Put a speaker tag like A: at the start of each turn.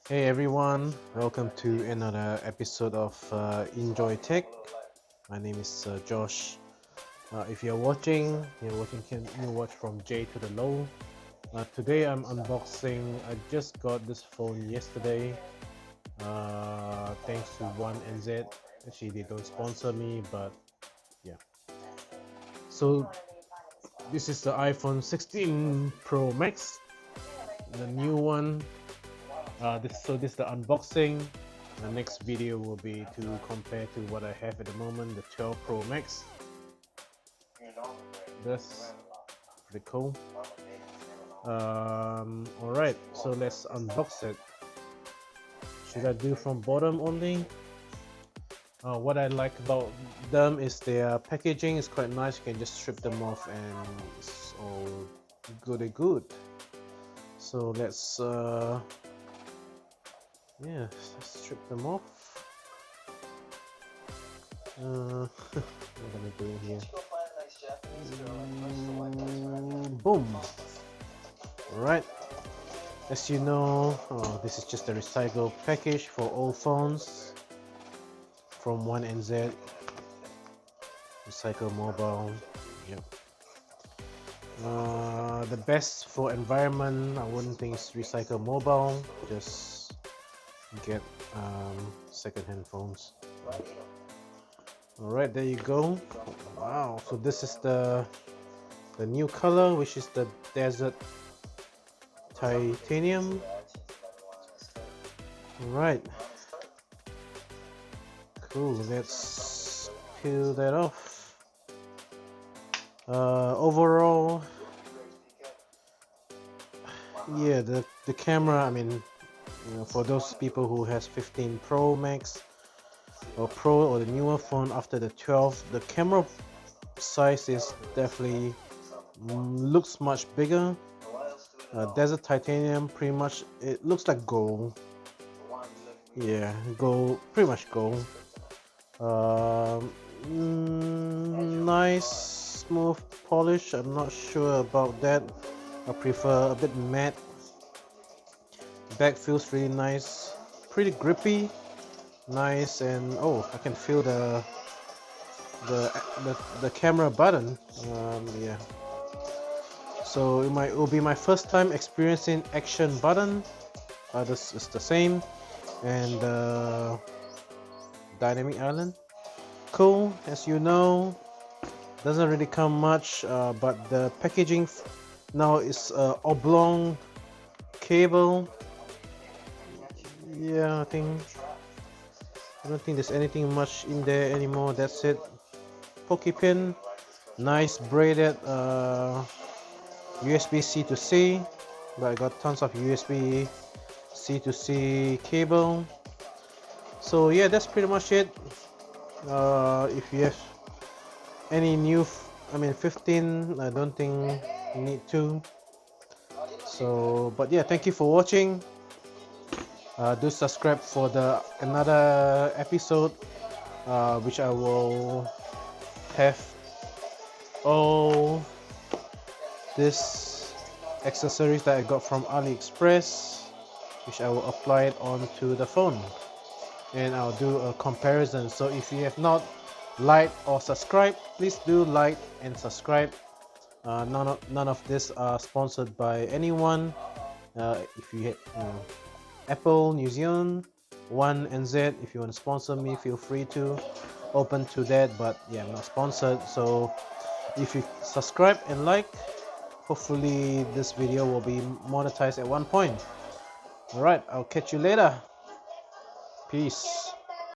A: Hey everyone, welcome to another episode of Enjoy Tech. My name is Josh. If you're watching, can you watch from J to the low? Today I'm unboxing. I just got this phone yesterday. Thanks to One NZ. Actually, they don't sponsor me, but yeah. So this is the iPhone 16 Pro Max, the new one. This is the unboxing. The next video will be to compare to what I have at the moment, the 12 Pro Max. That's pretty cool. Alright, so let's unbox it. Should I do from bottom only? What I like about them is their packaging is quite nice. You can just strip them off and it's all good. So let's yeah, let's strip them off. What am I doing here? Boom. Alright, as you know, this is just a recycled package for all phones from 1NZ. Recycle mobile. Yep. The best for environment, I wouldn't think it's recycle mobile. Just get second-hand phones. Alright, there you go. Wow, so this is the new color, which is the desert titanium. Alright, cool. Let's peel that off. Overall, yeah, the camera, I mean, for those people who has 15 Pro Max or Pro or the newer phone after the 12, the camera size is definitely looks much bigger. Desert titanium, pretty much it looks like gold. Yeah, gold, pretty much gold. Nice smooth polish. I'm not sure about that. I prefer a bit matte. Back feels really nice, pretty grippy, nice, and oh, I can feel the camera button. Yeah. So it will be my first time experiencing action button. This is the same, and dynamic island. Cool, as you know, doesn't really come much, but the packaging now is oblong cable. Yeah, I don't think there's anything much in there anymore. That's it. Pokey pin, nice braided USB-C to C, but I got tons of USB-C to C cable. So yeah, that's pretty much it. If you have any new, I mean 15, I don't think you need to. So, but yeah, thank you for watching. Do subscribe for the another episode, which I will have all this accessories that I got from AliExpress, which I will apply it onto the phone, and I'll do a comparison. So if you have not liked or subscribed, please do like and subscribe. None of this are sponsored by anyone. If you have Apple New Zealand, One NZ, if you want to sponsor me, feel free to. Open to that, but yeah, I'm not sponsored. So if you subscribe and like, hopefully this video will be monetized at one point. Alright, I'll catch you later. Peace.